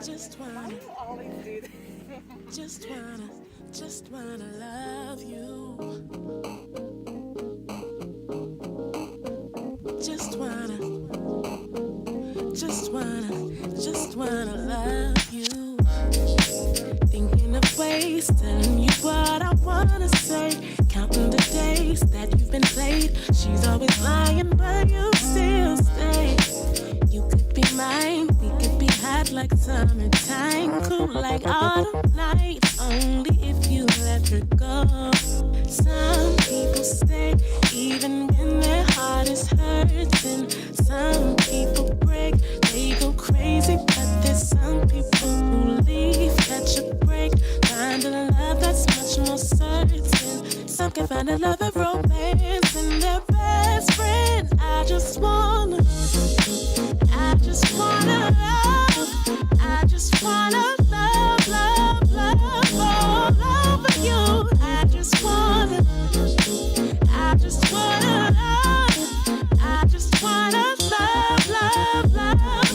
Just wanna. Why do you always do that? Just wanna love you. Just wanna love you. Thinking of ways, telling you what I wanna say. Counting the days that you've been played. She's always lying, but you still stay. You could be mine, we could be hot like summertime, cool like autumn nights, only if you let her go. Some people stay even when their heart is hurting. Some people break, they go crazy, but there's some people who leave, catch a break, find a love that's much more certain. Some can find a love and romance in their best friend. I just wanna love, I just wanna love, love all over you. I just wanna love, love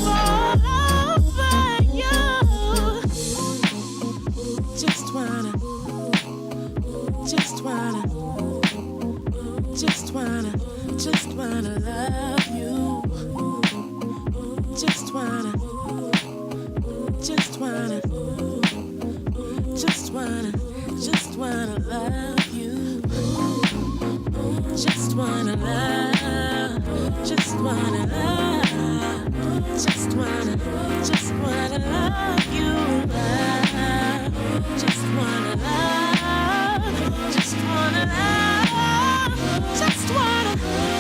all over you. Just wanna love you. Just wanna love you. Just wanna love, just wanna love, just wanna love you. Just wanna love, just wanna love,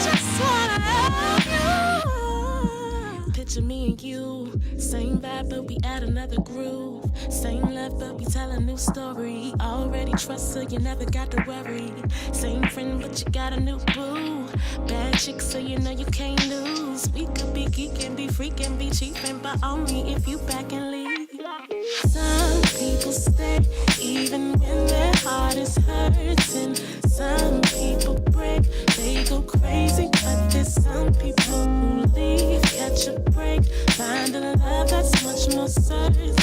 just wanna love you. Picture me and you, same vibe but we add another groove. Same love but we tell a new story. Already trust so you never got to worry. Same friend but you got a new boo. Bad chick so you know you can't lose. We could be geeking, be freaking, be cheaping, but only if you back and leave. Some people stay even when their heart is hurting. Some people break, they go crazy, but there's some people who leave, catch a break, find a love that's much more certain.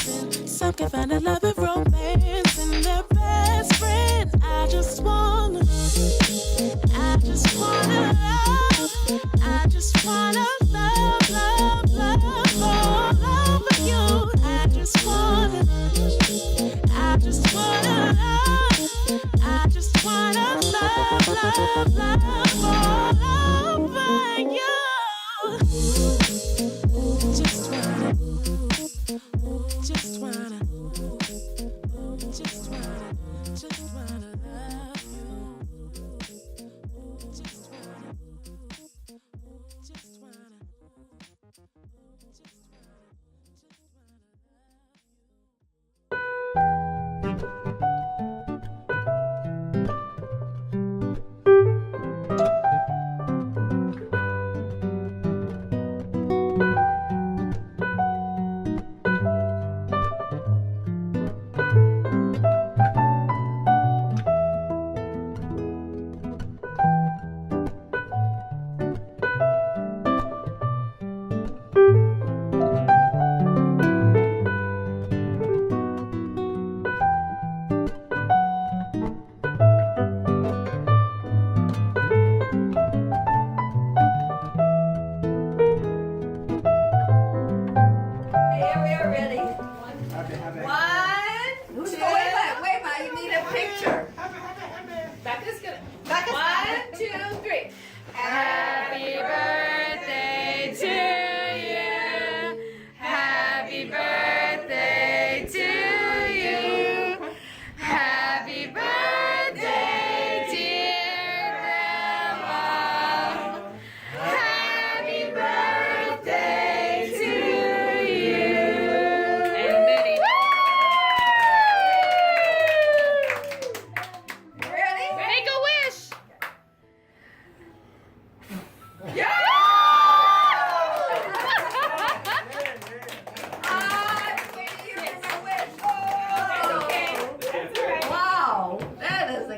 Some can find a love and romance in their best friend. I just wanna love, love all over you. I just wanna love, love all over you. Just wanna love you. Just wanna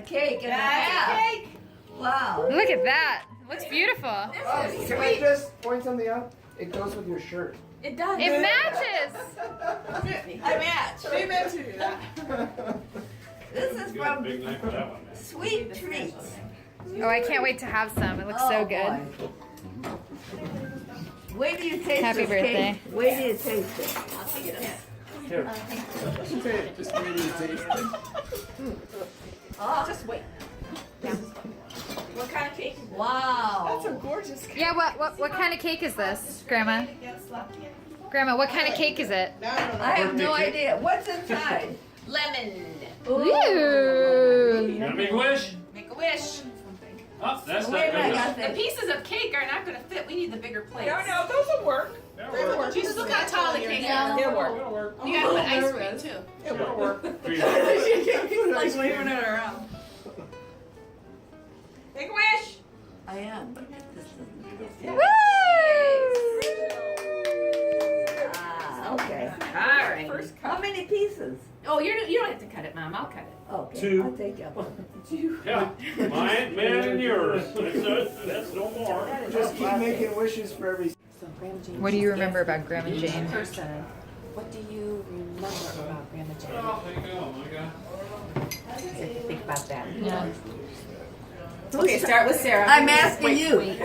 cake and a half. Wow. Look at that. Looks beautiful. This is sweet. point something out, it goes with your shirt. It does. It matches. I match. They meant to do that. This is You got a from big night for that one, man. Sweet Treats. Oh, I can't wait to have some. It looks so good. Boy. Wait till you taste Happy this birthday. cake. Wait till you taste it. Here. Just wait till you taste it. Oh, just wait. What kind of cake? Wow. That's a gorgeous cake. Yeah, what kind of cake is this, Grandma? Grandma, what kind of cake is it? I have no idea. What's inside? Lemon. Ooh. You gonna make a wish? Make a wish. Oh, that's not Wait a good minute, I enough. got The this. pieces of cake are not going to fit. We need the bigger plates. No, those will work. That'll Those will work. work. Jesus, look how tall the cake is. It'll work. It'll work. You got to put ice cream too. It will work. Three. Like waving it around. Make a wish. I am, but this isn't. Woo! Ah, okay. All right. How many pieces? Oh, you don't have to cut it, Mom. I'll cut it. Okay. 2. I'll take that one. Yeah, mine, man, and yours. That's no more. Just keep making wishes for every. What do you remember about Grandma Jane? Person. What do you remember about Grandma Jane? Oh, there you go, my God. Think about that. Yeah. Okay, start with Sarah. I'm asking you. Wait.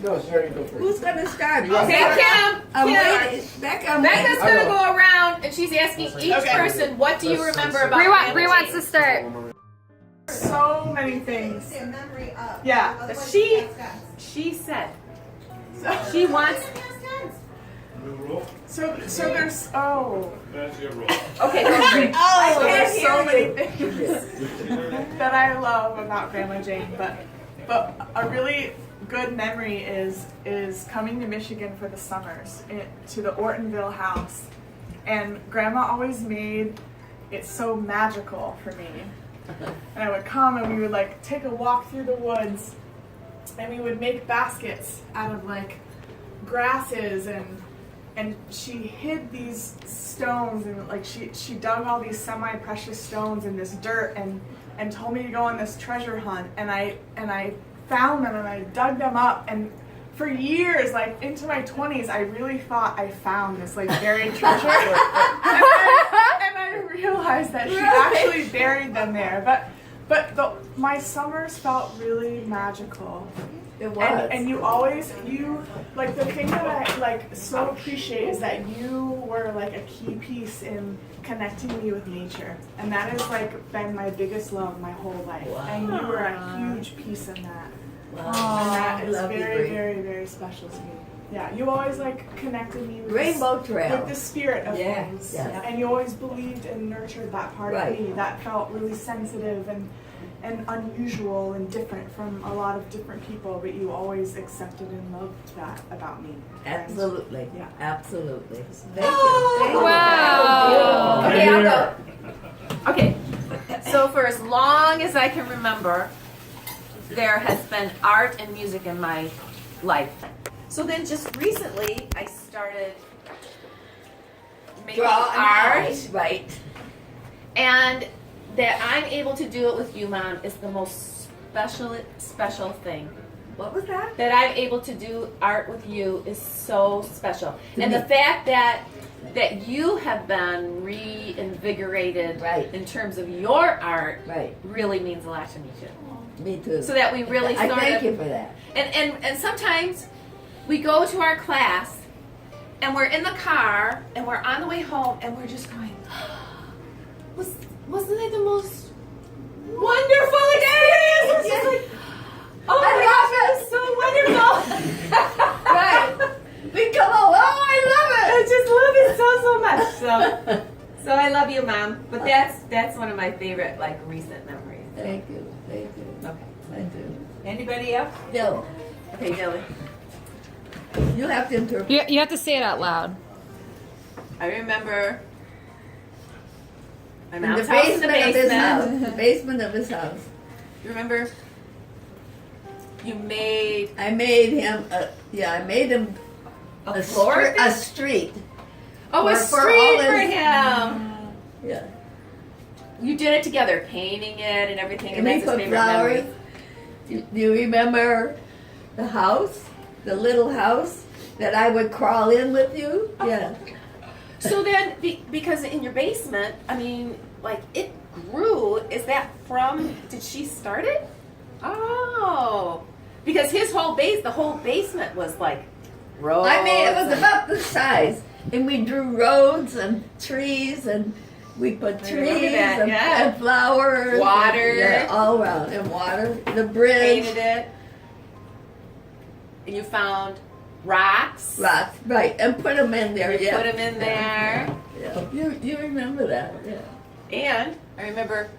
No, sorry, you go first. Who's gonna start? Okay, Kim. I'm Kim. waiting. Becca, Becca's I gonna will. go around and she's asking each person, what do you remember about Bree Grandma wants Jane? to start. So many things. Yeah. She said she wants. New rule? So there's That's your rule. Okay, go for it. so there's so many things that I love about Grandma Jane, but a really good memory is coming to Michigan for the summers to the Ortonville house, and Grandma always made it so magical for me. And I would come and we would like take a walk through the woods, and we would make baskets out of like grasses, and she hid these stones, and like she dug all these semi-precious stones in this dirt and told me to go on this treasure hunt, and I found them and I dug them up, and for years, like into my 20s, I really thought I found this like buried treasure. and I realized that she actually buried them there. But my summers felt really magical. It was. And you like the thing that I like so appreciate is that you were like a key piece in connecting me with nature, and that has like been my biggest love my whole life. Wow. And you were a huge piece in that. Wow. And that is Love you, very, Bree. very, very special to me. Yeah, you always like connected me with Rainbow Trail. with the spirit of Yeah, things, yeah. and you always believed and nurtured that part Right. of me that felt really sensitive and unusual and different from a lot of different people, but you always accepted and loved that about me. Absolutely. Yeah. Absolutely. Thank you. Thank you. Wow. Okay, I'll go. Okay, so for as long as I can remember, there has been art and music in my life. So then just recently, I started making Draw art, art. Right. and that I'm able to do it with you, Mom, is the most special thing. What was that? That I'm able to do art with you is so special. To And me. the fact that you have been reinvigorated Right. in terms of your art Right. really means a lot to me too. Me too. So that we really I sort thank of, you for that. and sometimes we go to our class and we're in the car and we're on the way home and we're just going, wasn't it the most wonderful experience? It's just like, oh my gosh, it was so wonderful. Right. We come home. Oh, I I just love it so much. So I love you, Mom. But that's one of my favorite like recent memories. Thank you. Thank you. Okay. Thank you. Anybody else? Bill, Okay, Dylan. you have to interpret. You have to say it out loud. I remember my In the mom's house in the basement of his house. basement. The basement of his house. You remember? You made I made him. I made him a floor. a street. Oh, a for all street for his- him. Yeah. You did it together, painting it and everything. And we that's his put favorite flowers. memory. Do you remember The house, the little house that I would crawl in with you. Yeah. So then, because in your basement, I mean, like it grew. Is that from? Did she start it? Oh, because his whole the whole basement was like roads. I mean, it was about this size, and we drew roads and trees, and we put trees that, yeah. and flowers, Water. yeah, all around, and water. The bridge, painted it, and you found rocks. rocks, right, and put them in there. You Yeah, put them in there, yeah. You remember that? Yeah. and I remember.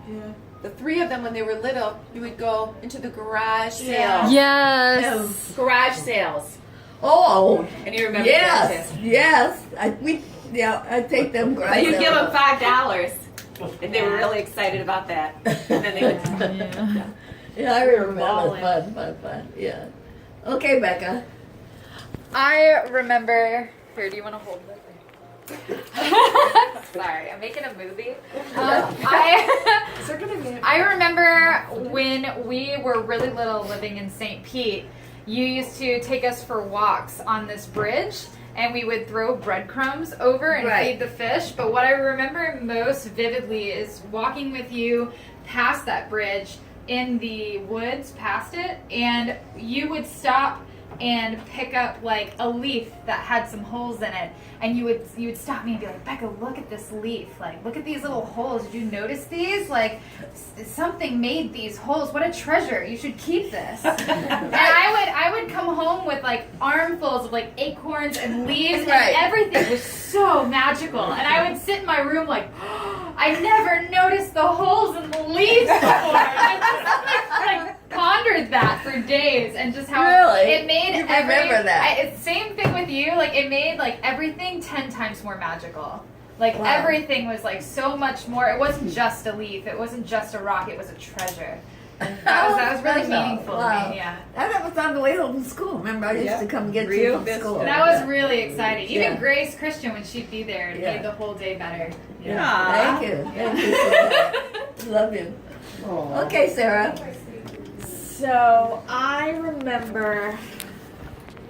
Yeah. The three of them, when they were little, you would go into the garage sales. Yeah. Yes. Garage sales. Oh, And you remember that yes, too. yes. I take them. So you give them $5, and they were really excited about that. And then they would. Yeah. Yeah, I remember. balling. Fun. Yeah. Okay, Becca. I remember. Here, do you want to hold it? Sorry, I'm making a movie. I remember when we were really little living in St. Pete, you used to take us for walks on this bridge and we would throw breadcrumbs over and Right. feed the fish. But what I remember most vividly is walking with you past that bridge in the woods past it, and you would stop and pick up like a leaf that had some holes in it, and you would stop me and be like, Becca, look at this leaf, like look at these little holes, did you notice these? Like something made these holes, what a treasure, you should keep this. And I would come home with like armfuls of like acorns and leaves, Right. and everything was so magical, and I would sit in my room like, I never noticed the holes in the leaves before. I just pondered that for days, and just how Really? it made You remember that? It's same thing with you. Like it made like everything 10 times more magical. Like Wow. everything was like so much more. It wasn't just a leaf. It wasn't just a rock. It was a treasure. And that was really Special. meaningful Wow. to me. Yeah. That was on the way home from school. Remember, I used to come get you from school. That was really exciting. Even Yeah. Grace Christian, when she'd be there, it Yeah. made the whole day better. Yeah. Thank you. Thank you so much. Love you. Okay, Sarah. So I remember.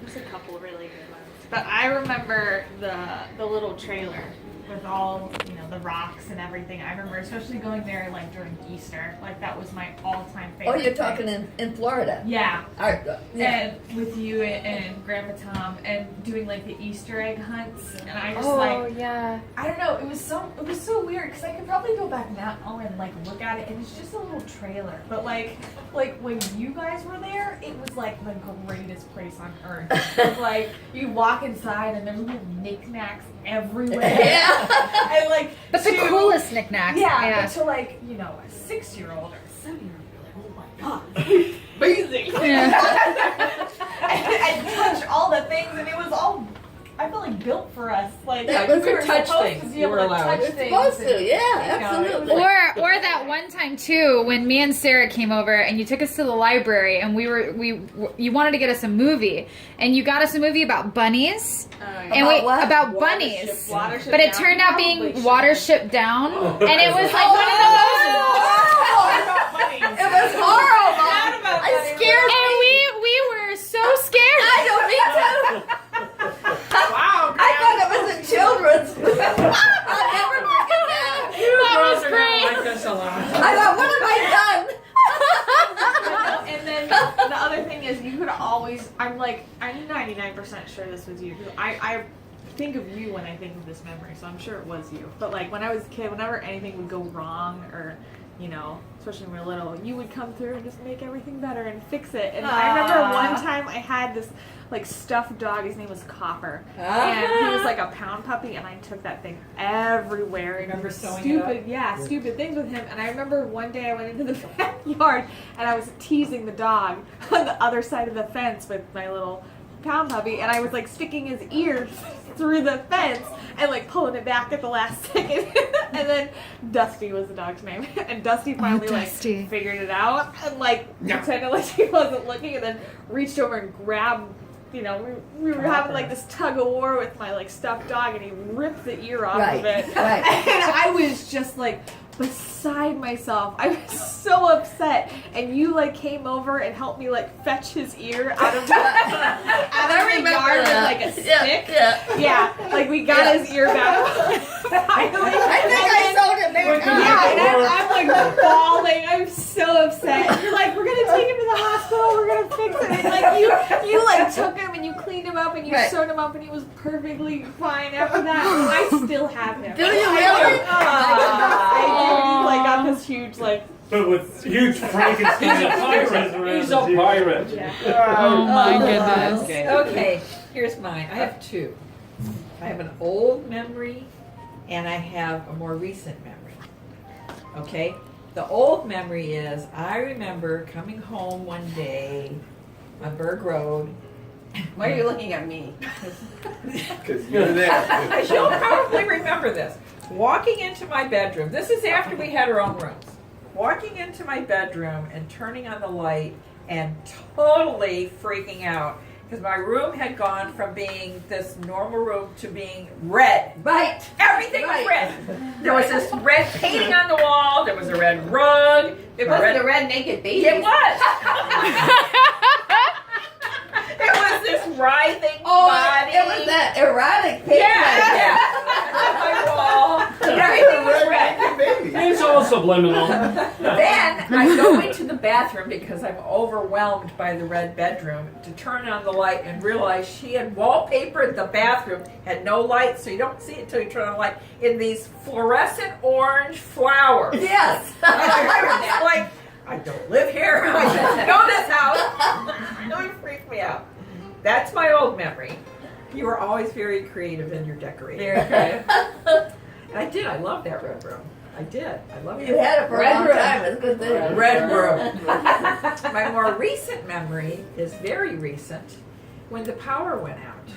There's a couple of really good ones, but I remember the little trailer with all the rocks and everything. I remember especially going there like during Easter. Like that was my all-time favorite. Oh, you're thing. talking in Florida. Yeah. Yeah. And with you and Grandma Tom and doing like the Easter egg hunts, and I just yeah. I don't know, it was so weird because I could probably go back now and like look at it, and it's just a little trailer, but like when you guys were there, it was like the greatest place on earth. Like you walk inside and there's little knickknacks everywhere. Yeah. And like But the to- coolest knickknacks. yeah, but to like a 6-year-old or a 7-year-old, you're like, oh my god, amazing. I touch all the things, and it was all, I felt like built for us. Like That was we a were touch supposed thing. to be You able were to allowed. touch You're things. supposed to, and, yeah, you know, it was absolutely. like- Or that one time too, when me and Sarah came over and you took us to the library and you wanted to get us a movie, and you got us a movie about bunnies. And About what? about bunnies. Watership But it Down. turned out Probably being should. Watership Down, and it was like one of the It was horrible. I scared most. And me. we were so scared. I don't need to. Wow, I thought it was a children's. I'll never forget that. That was great. Like this a lot. I thought, what have I done? And then the other thing is, you could always. I'm 99% sure this was you. 'Cause I think of you when I think of this memory, so I'm sure it was you. But like when I was a kid, whenever anything would go wrong, or especially when we were little, you would come through and just make everything better and fix it. And I remember one time I had this like stuffed dog. His name was Copper, and he was like a pound puppy. And I took that thing everywhere and Remember sewing stupid things with him. And I remember one day I went into the backyard and I was teasing the dog on the other side of the fence with my little pound puppy, and I was like sticking his ears through the fence and like pulling it back at the last second. And then Dusty was the dog's name, and Dusty finally Dusty. like figured it out and like pretended like he wasn't looking, and then reached over and grabbed you know, we were having like this tug of war with my like stuffed dog, and he ripped the ear off Right, of it. right. And I was just like beside myself. I was so upset, and you like came over and helped me like fetch his ear out of the yard with like a stick. Yeah, like we got his ear back. Finally. I think I sold it back. Yeah, and I'm like bawling. I'm so upset. And you're like, we're gonna take him to the hospital. We're gonna fix it. And like you like took him and you cleaned him up and you Right. sewed him up and he was perfectly fine after that. I still have him. Do you really? I do. He like got this huge like. But with huge Frankenstein. He's a pirate. He's a pirate. Yeah. Oh my goodness. Okay, here's mine. I have two. I have an old memory and I have a more recent memory. Okay? The old memory is I remember coming home one day on Berg Road. Why are you looking at me? Because you're there. You'll probably remember this. Walking into my bedroom. This is after we had our own rooms. Walking into my bedroom and turning on the light and totally freaking out because my room had gone from being this normal room to being red. Right. Everything was red. There was this red painting on the wall. There was a red rug. It wasn't a red naked baby. It was. It was this writhing body. It was that erotic picture. Yeah. On my wall. Everything was red. It's all subliminal. Then I go into the bathroom because I'm overwhelmed by the red bedroom to turn on the light and realize she had wallpapered the bathroom, had no light, so you don't see it until you turn on the light, in these fluorescent orange flowers. Yes. I was like, I don't live here. I don't know this house. It really freaked me out. That's my old memory. You were always very creative in your decorating. Very creative. And I did. I loved that red room. I did. I loved it. You had it for a Red long room. time. It's a good thing. Red room. My more recent memory is very recent, when the power went out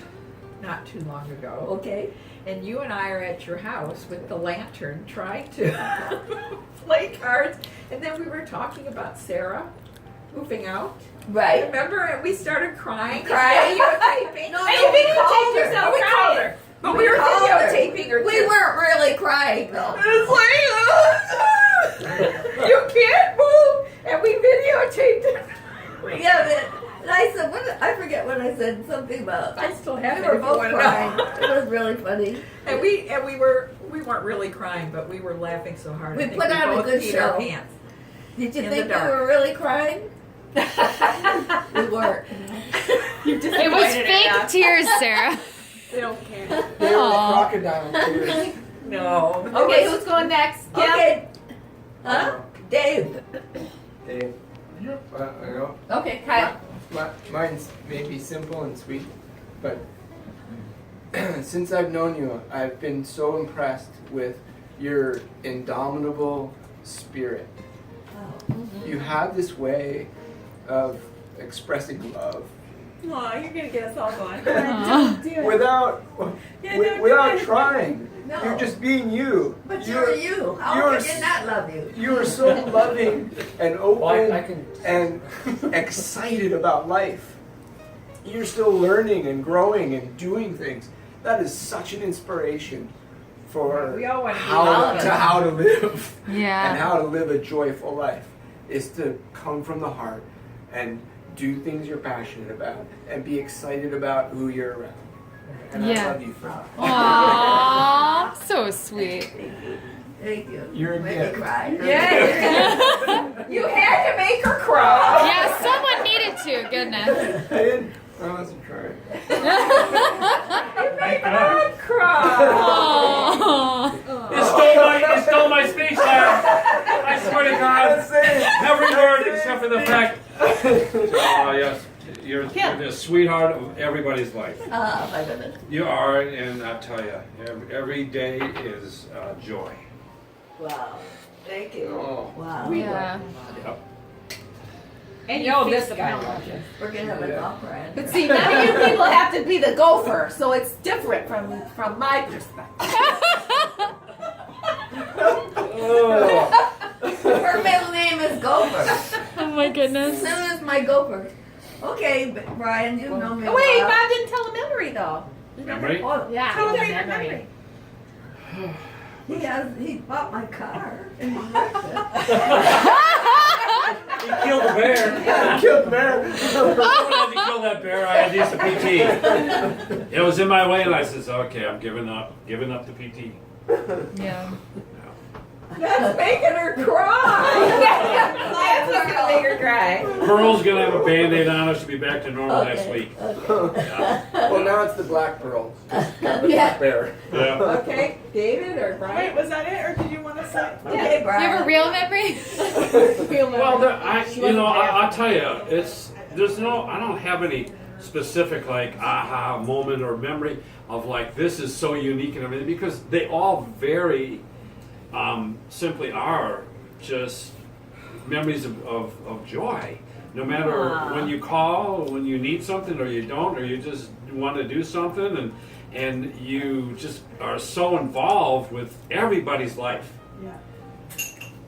not too long ago. Okay. And you and I are at your house with the lantern trying to play cards. And then we were talking about Sarah moving out. Right. Remember? And we started crying. Crying? Videotaping. No, And no, we you called videotaped her. yourself We crying. called her. But we were called her. videotaping her We too. weren't really crying though. It's like, you can't move. And we videotaped it. Yeah, but I said, I forget what I said. Something about. I still have We it were if you both wanna know. crying. It was really funny. And we weren't really crying, but we were laughing so hard. We I think put on a both good peed our show. pants. Did you In think the we dark. were really crying? We weren't. It was fake tears, Sarah. They don't care. They were Aw. crocodile tears. No. Okay, who's going next? Kim? Okay. Huh? Dave. Dave. I know. Okay, Kyle. Mine's maybe simple and sweet, but since I've known you, I've been so impressed with your indomitable spirit. You have this way of expressing love Aw, you're gonna get us all going. without trying. No. You're just being you. But you're you. How you're could you not love you? You are so loving and open I can- and excited about life. You're still learning and growing and doing things. That is such an inspiration for We all want to be how to live and Yeah. how to live a joyful life is to come from the heart and do things you're passionate about and be excited about who you're around. And Yeah. I love you for that. Aww, so sweet. Thank you. You're a Made gift. me cry. Yeah. You had to make her cry. Yeah, someone needed to. Goodness. I didn't. I wasn't trying. You made her cry. Aww. It stole my speech, lad. I swear to God. Every word except for the fact. Oh, yes. You're the sweetheart of everybody's life. Oh, my goodness. You are, and I tell you, every day is joy. Wow. Thank you. Oh. Wow. Yeah. Yep. And You know feed this the guy pound. loves you. We're going to have a golf ride. But see, none of you people have to be the gopher, so it's different from my perspective. Oh. Her middle name is Gopher. Oh my goodness. So is my Gopher. Okay, but Brian, you know me. Oh, wait, well. Bob didn't tell a memory though. Memory? Oh, Yeah. Tell a yeah, favorite memory. memory. he bought my car and he wrecked it. He killed the bear. Killed bear. I had to kill that bear. I had to use the PT. It was in my way, and I says, "Okay, I'm giving up the PT." Yeah. That's making her cry. That's not gonna make her cry. Pearl's gonna have a Band-Aid on her. She'll be back to normal Okay, next week. Okay. Yeah. Well, now it's the black pearl. Just got the Yeah. black bear. Yeah. Okay, David or Wait, Brian? was that it, or did you want to say? Okay, You Brian. have a real memory? Well, I'll tell you, I don't have any specific like aha moment or memory of like this is so unique and everything because they all very simply are just memories of joy. No matter when you call, when you need something or you don't, or you just want to do something and you just are so involved with everybody's life. Yeah.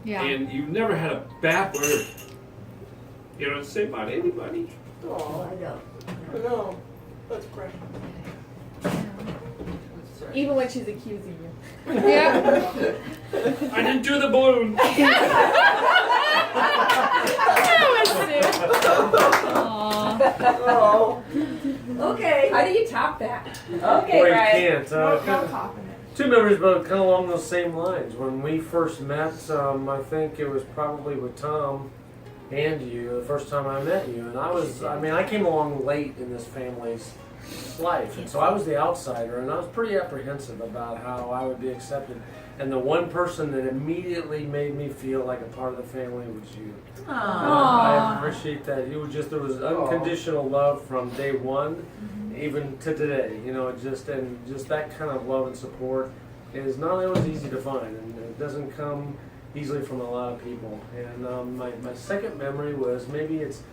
Yeah. And you've never had a bad word, to say about anybody. Oh, I know. No, that's great. Even when she's accusing you. Yeah. I didn't do the balloon. Oh. Okay. How do you top that? Okay, Well, you Brian. can't. No topping it. Two memories, but kind of along those same lines. When we first met, I think it was probably with Tom and you, the first time I met you. And I came along late in this family's life. And so I was the outsider, and I was pretty apprehensive about how I would be accepted. And the one person that immediately made me feel like a part of the family was you. I appreciate that. There was unconditional love from day one, even to today. Just that kind of love and support is not always easy to find, and it doesn't come easily from a lot of people. And my second memory was maybe it's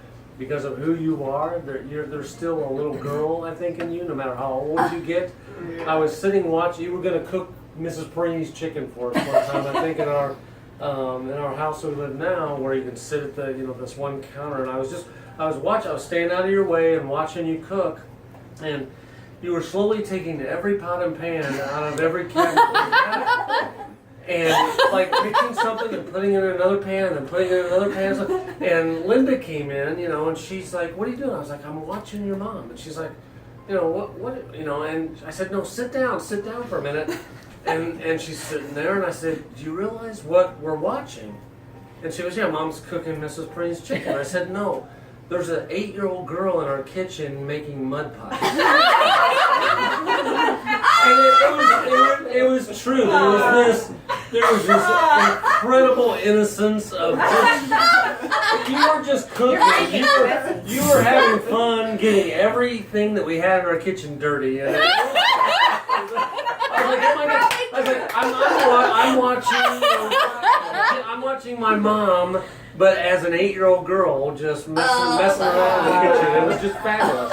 because of who you are. There's still a little girl, I think, in you, no matter how old you get. I was sitting watching. You were going to cook Mrs. Perini's chicken for us one time, I think, in our house we live now, where you can sit at the this one counter, and I was staying out of your way and watching you cook, and you were slowly taking every pot and pan out of every cabinet you had, and like picking something and putting it in another pan and putting it in another pan. And Linda came in, and she's like, "What are you doing?" I was like, "I'm watching your mom," and she's like, what, and I said, "No, sit down for a minute." And she's sitting there, and I said, "Do you realize what we're watching?" And she goes, "Yeah, Mom's cooking Mrs. Perini's chicken." I said, "No, there's an 8-year-old girl in our kitchen making mud pies." And it was true. There was this incredible innocence of just, you were just cooking. You were having fun getting everything that we had in our kitchen dirty. And I was like, "Oh my God." I was like, I'm watching my mom, but as an 8-year-old girl, just messing around in the kitchen. It was just fabulous.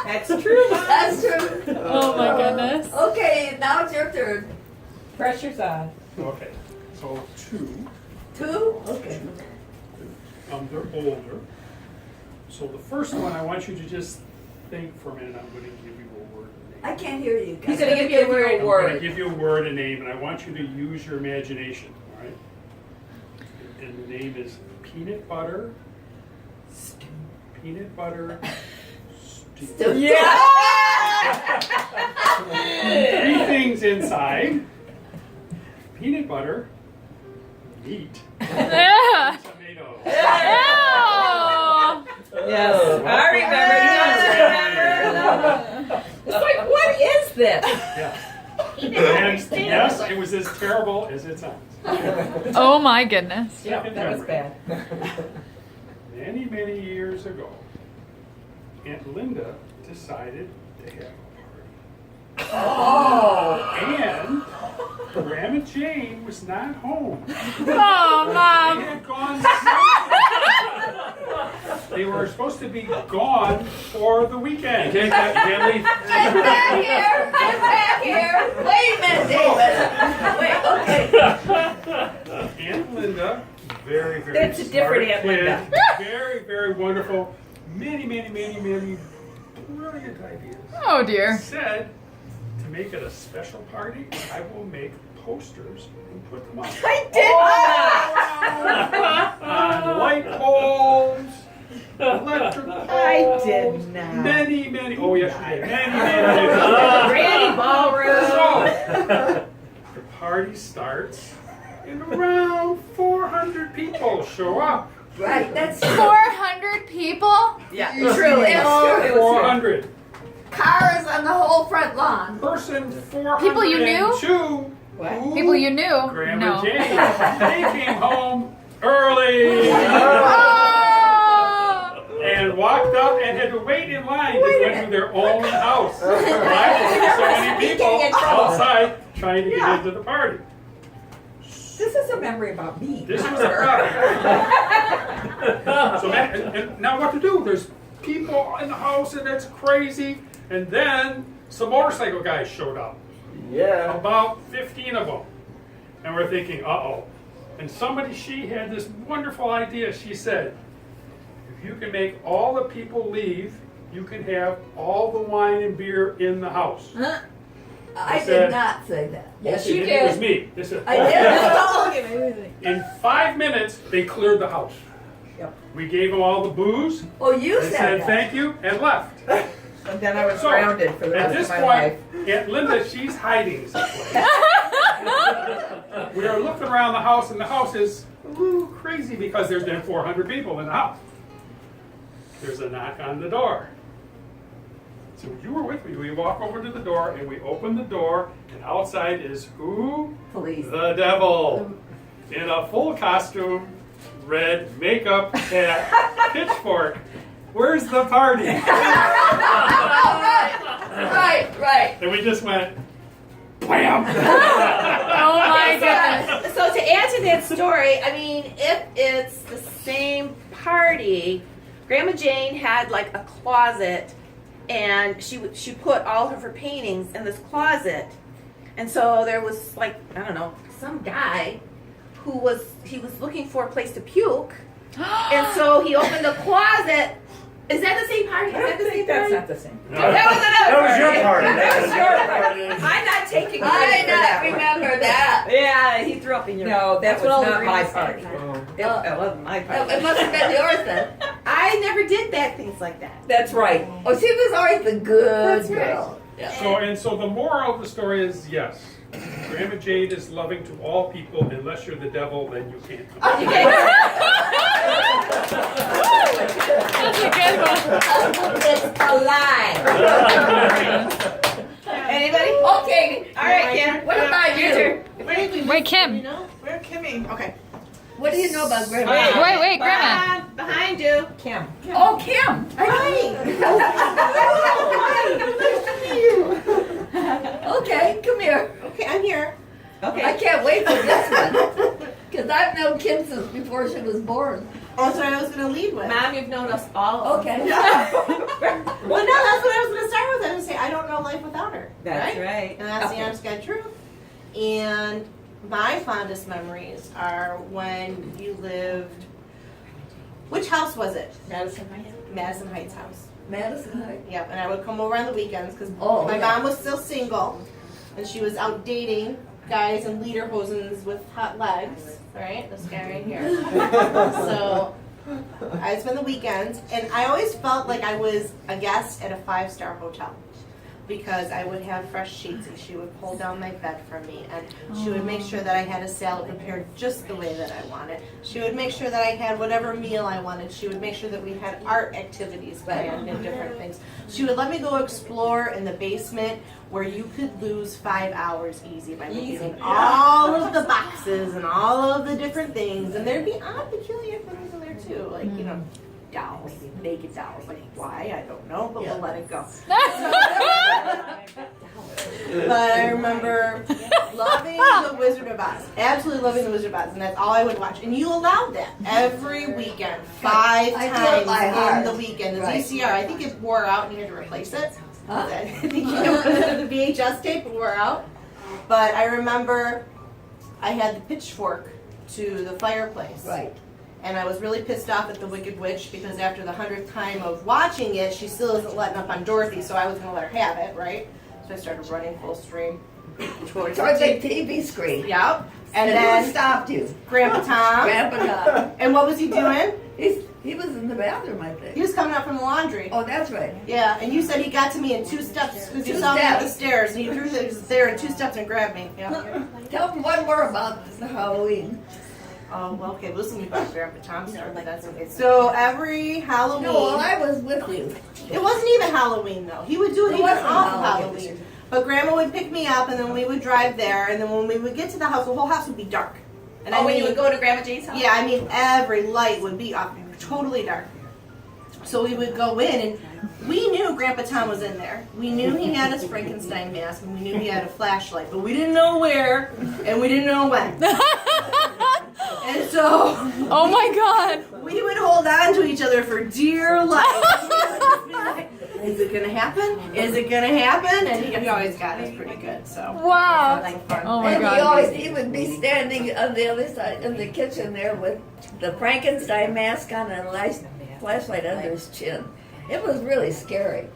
That's true. That's true. Oh my goodness. Okay, now it's your turn. Pressure's on. Okay, so 2. 2? Okay. They're older. So the first one, I want you to just think for a minute. I'm going to give you a word and a name. I can't hear you. He's gonna give you a I'm going to word. give you a word and name, and I want you to use your imagination, all right? And the name is peanut butter. Peanut butter. Stew. Yeah! 3 things inside. Peanut butter, meat, Yeah. tomato. Yes, I remember. It's like, what is this? Yeah. And yes, it was as terrible as it sounds. Oh my goodness. Yeah, Second that was memory. bad. Many, many years ago, Aunt Linda decided to have a party. Oh. And Grandma Jane was not home. Oh, They Mom. had gone somewhere. They were supposed to be gone for the weekend. You can't leave. Get back here! Get back here! Wait a minute, David! Wait, okay. Aunt Linda, very, very That's a different smart Aunt Linda. kid, very, very wonderful. many brilliant ideas. Oh dear. Said to make it a special party, I will make posters and put them up. I did On light poles, electric poles. I did not. Many. Oh yes, you did. Many. Granny ballroom. So, the party starts, and around 400 people show up. Right, that's 400 people? Yeah, truly. It's true. 400. Cars on the whole front lawn. Person 402. People you knew? What? Who? People you knew? Grandma No. Jane. They came home early Oh! and walked up and had to wait in line to go into their own house. Right? There were so many people outside trying to get into the party. This is a memory about me. This was a party. So and now what to do? There's people in the house and it's crazy. And then some motorcycle guys showed up. Yeah. About 15 of them. And we're thinking, uh-oh. And she had this wonderful idea. She said, if you can make all the people leave, you can have all the wine and beer in the house. Huh? I said- did not say that. Yes, It you was did. me. They said, I did. in 5 minutes, they cleared the house. Yep. We gave them all the booze. Oh, you They said said that. thank you and left. And then I was So, grounded for the At rest this of my life. point, Aunt Linda, she's hiding someplace. We are looking around the house, and the house is a little crazy because there's been 400 people in the house. There's a knock on the door. So you were with me. We walk over to the door, and we open the door, and outside is who? Police. The devil. In a full costume, red makeup, hat, pitchfork. Where's the party? Right. And we just went, bam! Oh my goodness. So to add to that story, I mean, if it's the same party, Grandma Jane had like a closet, and she put all of her paintings in this closet, and so there was like, I don't know, some guy who was looking for a place to puke, and so he opened the closet. Is that the same party? Is that the same That's party? not the same. No. That was another That was your party. That was your party. I'm not taking I credit for that not one. remember that. Yeah, he threw up in your. No, that was what all the not my grandmas party. said. That wasn't my It party. must have been yours then. I never did bad things like that. That's right. Oh, she was always the good That's right. girl. Yeah. So the moral of the story is yes. Grandma Jade is loving to all people. Unless you're the devil, then you can't come. That's a good one. It's a lie. Anybody? Okay. All right, Kim. What about you? Wait, Kim. Where Kimmy? Okay. What do you know about Grandma? Wait, Grandma. Behind you. Kim. Oh, Kim. Okay, come here. Okay, I'm here. I can't wait for this one. Because I've known Kim since before she was born. Oh, that's what I was going to lead with. Mom, you've known us all. Okay. Well, no, that's what I was going to start with. I was going to say, I don't know life without her. That's right. right. And that's the honest God truth. And my fondest memories are when you lived. Which house was it? Madison Heights. Madison Heights house. Madison Heights. Yep, and I would come over on the weekends because Oh, my yeah. mom was still single, and she was out dating guys in lederhosens with hot legs. Right, this guy right here. So I'd spend the weekends, and I always felt like I was a guest at a 5-star hotel because I would have fresh sheets, and she would pull down my bed for me, and she would make sure that I had a salad prepared just the way that I wanted. She would make sure that I had whatever meal I wanted. She would make sure that we had art activities planned and different things. She would let me go explore in the basement where you could lose 5 hours easy by looking in all of the boxes and all of the different things, and there'd be odd, peculiar things in there too, like, you know, dolls, naked dolls. Like, why? I don't know, but we'll let it go. But I remember loving the Wizard of Oz. Absolutely loving the Wizard of Oz. And that's all I would watch. And you allowed that every weekend. 5 I do it by times heart. in the weekend. The Right. VCR, I think it wore out and you had to replace it. Huh? I think the VHS tape wore out. But I remember I had the pitchfork to the fireplace. Right. And I was really pissed off at the Wicked Witch because after the 100th time of watching it, she still isn't letting up on Dorothy, so I was going to let her have it, right? So I started running full stream towards the TV screen. Yep. And who then stopped you? Grandpa Tom. Grandpa Tom. And what was he doing? He was in the bathroom, I think. He was coming out from the laundry. Oh, that's right. Yeah, and you said he got to me in 2 steps because you saw me up the stairs, and he threw his there in 2 steps and grabbed me. Yeah. Tell them one more about the Halloween. Oh, well, okay, listen to me about Grandpa Tom's story, but that's okay. So every Halloween... No, well, I was with you. It wasn't even Halloween, though. He would do it even off Halloween. But Grandma would pick me up, and then we would drive there, and then when we would get to the house, the whole house would be dark. And when you would go to Grandma Jane's house? Yeah, I mean, every light would be off, totally dark. So we would go in, and we knew Grandpa Tom was in there. We knew he had his Frankenstein mask, and we knew he had a flashlight, but we didn't know where, and we didn't know when. And so, oh my God, we would hold on to each other for dear life. Is it gonna happen? Is it gonna happen? And he always got us pretty good. So wow. Oh my God. He would be standing on the other side of the kitchen there with the Frankenstein mask on and a nice flashlight under his chin. It was really scary.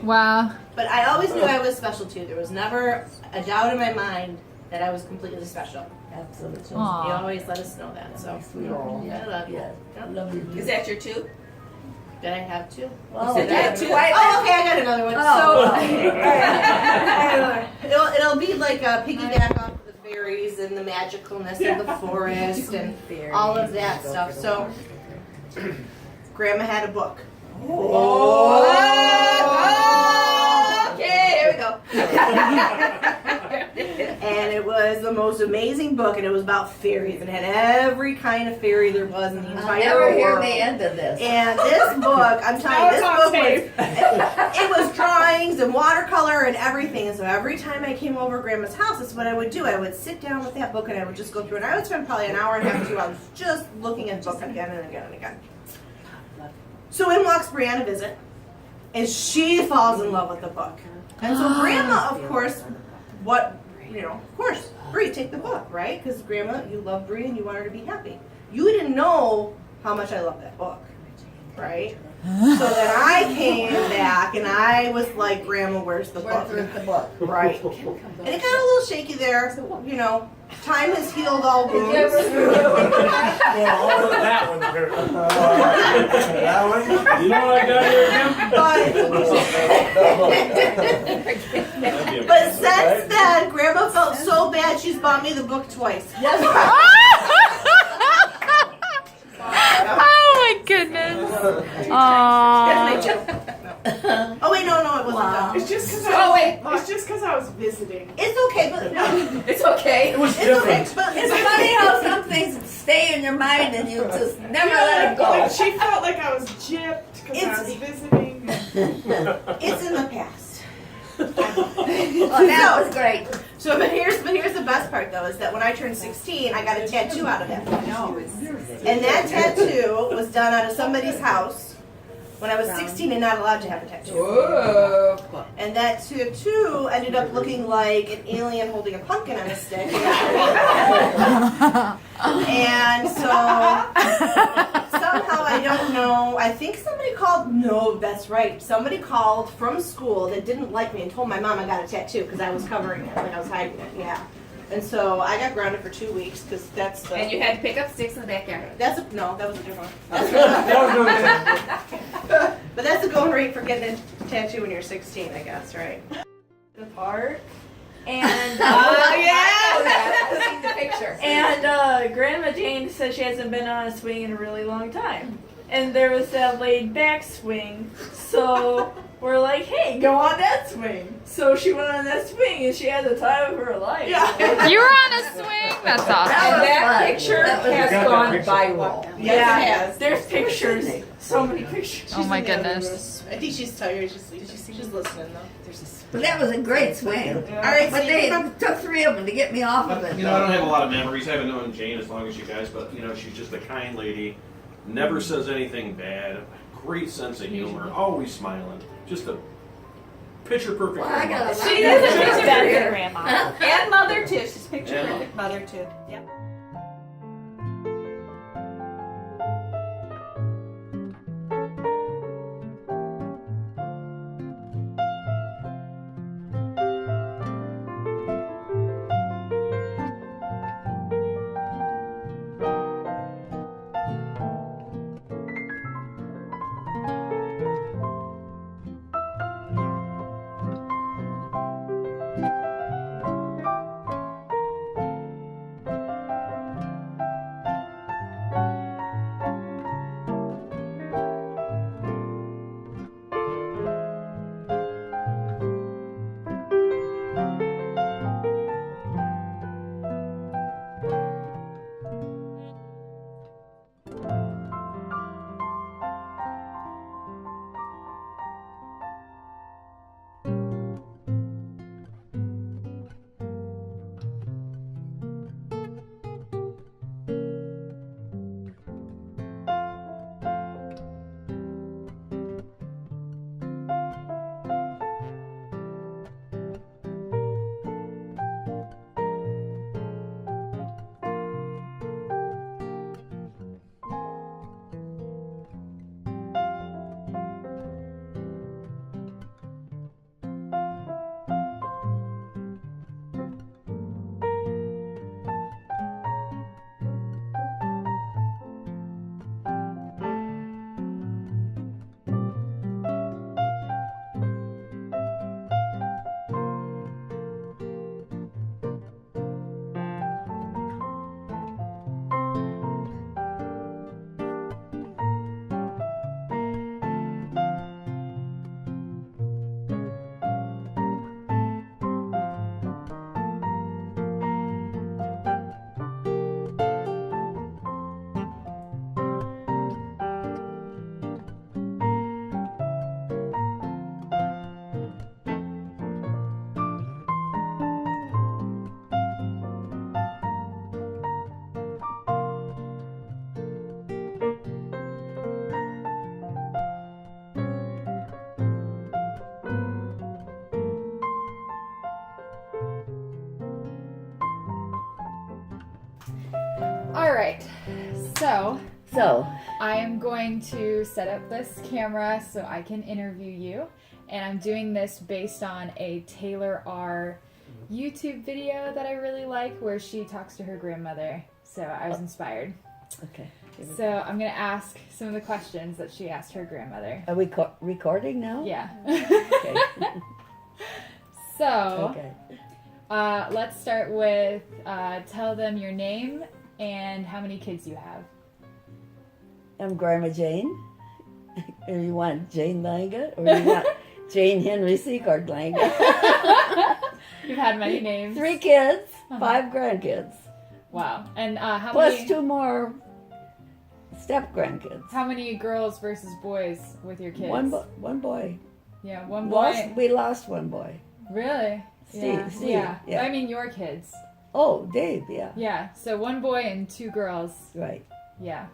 Wow. But I always knew I was special too. There was never a doubt in my mind that I was completely special. Absolutely. Aww. He always let us know that. So yeah, I love you. I love you. Is that your 2? Did I have 2? Well, Did I have 2? Oh, okay, I got another one. So it'll be like a piggyback off of the fairies and the magicalness of the forest and all of that stuff. So Grandma had a book. Oh. Okay, here we go. And it was the most amazing book, and it was about fairies, and it had every kind of fairy there was in the entire world. I'll never hear the end of this. And this book, I'm telling you, this book it was drawings and watercolor and everything. And so every time I came over Grandma's house, that's what I would do. I would sit down with that book, and I would just go through it. And I would spend probably an hour and a half, 2 hours just looking at the book again and again and again. So in walks Brianna to visit, and she falls in love with the book. And so Grandma, of course, of course, Brie, take the book, right? Because Grandma, you love Brie and you want her to be happy. You didn't know how much I love that book, right? So then I came back and I was like, Grandma, where's the book? Where's the book? Right. And it got a little shaky there. You know, time has healed all wounds. Well, all of that one. That one? You know what I got here, But since then, Grandma felt so bad she's bought me the book twice. Oh my goodness. Oh wait, no, it wasn't done. It's just because I was visiting. It's okay, but it's okay. It was it's different. okay, but It's funny how some things stay in your mind and you just never let it go. Like she felt like I was gypped because I was visiting. it's in the past. Well, that was great. So, but here's the best part though, is that when I turned 16, I got a tattoo out of it. And that tattoo was done out of somebody's house when I was 16 and not allowed to have a tattoo. Whoa. And that tattoo ended up looking like an alien holding a pumpkin on a stick. And so somehow, I don't know, I think somebody called, no, that's right, somebody called from school that didn't like me and told my mom I got a tattoo because I was covering it, like I was hiding it, yeah. And so I got grounded for 2 weeks because that's the... And you had to pick up sticks in the backyard. That was a different one. That But that's the going rate for getting a tattoo when you're 16, I guess, right? The park. And See the picture. And Grandma Jane says she hasn't been on a swing in a really long time. And there was that laid back swing. So we're like, hey, go on that swing. So she went on that swing and she had the time of her life. Yeah. You were on a swing? That's awesome. And that picture has gone viral. Yes, it has. There's pictures. So many pictures. Oh my goodness. I think she's tired. She's listening though. But that was a great swing. All right, But so they took 3 of them to get me off of it. You know, I don't have a lot of memories. I haven't known Jane as long as you guys, but you know, she's just a kind lady. Never says anything bad. Great sense of humor. Always smiling. Just a picture perfect. Well, I got a lot She is a picture perfect grandma. And mother too. She's picture perfect mother too. Yep. All right. So So, I am going to set up this camera so I can interview you. And I'm doing this based on a Taylor R. YouTube video that I really like where she talks to her grandmother. So I was inspired. okay. So I'm going to ask some of the questions that she asked her grandmother. Are we recording now? Yeah. Okay. So Okay. let's start with tell them your name and how many kids you have. I'm Grandma Jane. Or you want Jane Langa? Or you want Jane Henry Secord Langa? You've had many names. 3 kids, 5 grandkids. Wow. And how Plus many? 2 more step grandkids. How many girls versus boys with your kids? One boy. Yeah, one boy. We lost one boy. Really? Steve. Yeah. I mean your kids. Oh, Dave, yeah. Yeah. So one boy and 2 girls. Right. Yeah.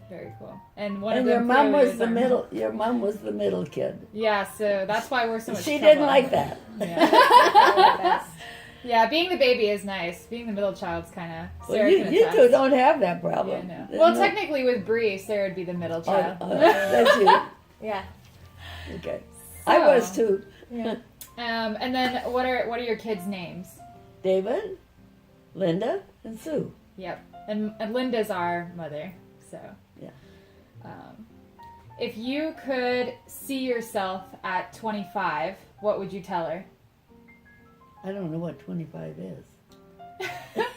Very cool. And one And of your them mom clearly was is the our middle. Your mom was the middle kid. Yeah, so that's why we're so much She trouble. didn't like that. Yeah. Yeah, being the baby is nice. Being the middle child's kind of. Well, you two don't have that problem. Yeah, no. Well, technically with Bree, Sarah would be the middle child. That's you. Yeah. Okay. I was too. Yeah. And then what are your kids' names? David, Linda, and Sue. Yep. And Linda's our mother. So. Yeah. If you could see yourself at 25, what would you tell her? I don't know what 25 is.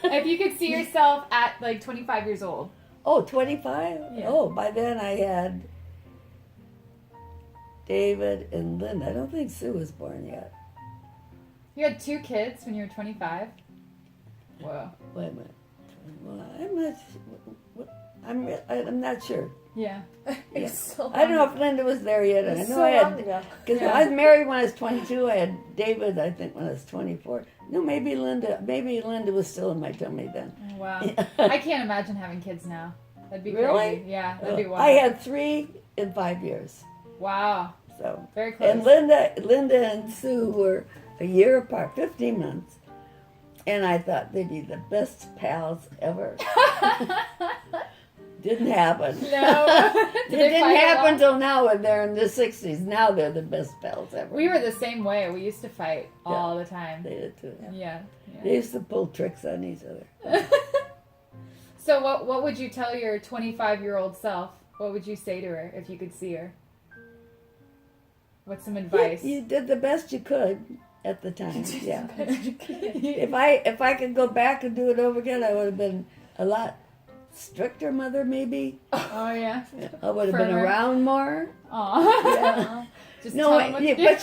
If you could see yourself at like 25 years old. Oh, 25? Yeah. Oh, by then I had David and Linda. I don't think Sue was born yet. You had 2 kids when you were 25? Whoa. Wait a minute. Well, I'm not sure. Yeah. Yeah. I don't know if Linda was there yet. I know I had, because Yeah. I was married when I was 22. I had David, I think, when I was 24. No, maybe Linda was still in my tummy then. Wow. I can't imagine having kids now. That'd be Really? crazy. Yeah, that'd be wild. I had 3 in 5 years. Wow. So very close. And Linda and Sue were a year apart, 15 months. And I thought they'd be the best pals ever. Didn't happen. No. It didn't happen till now when they're in their 60s. Now they're the best pals ever. We were the same way. We used to fight all the time. They did too. Yeah. They used to pull tricks on each other. So what would you tell your 25-year-old self? What would you say to her if you could see her? What's some advice? You did the best you could at the time. Yeah. If I could go back and do it over again, I would have been a lot stricter mother, maybe. Oh yeah. I would have been around more. Aw. Yeah. Just No, tell 'em what to do. but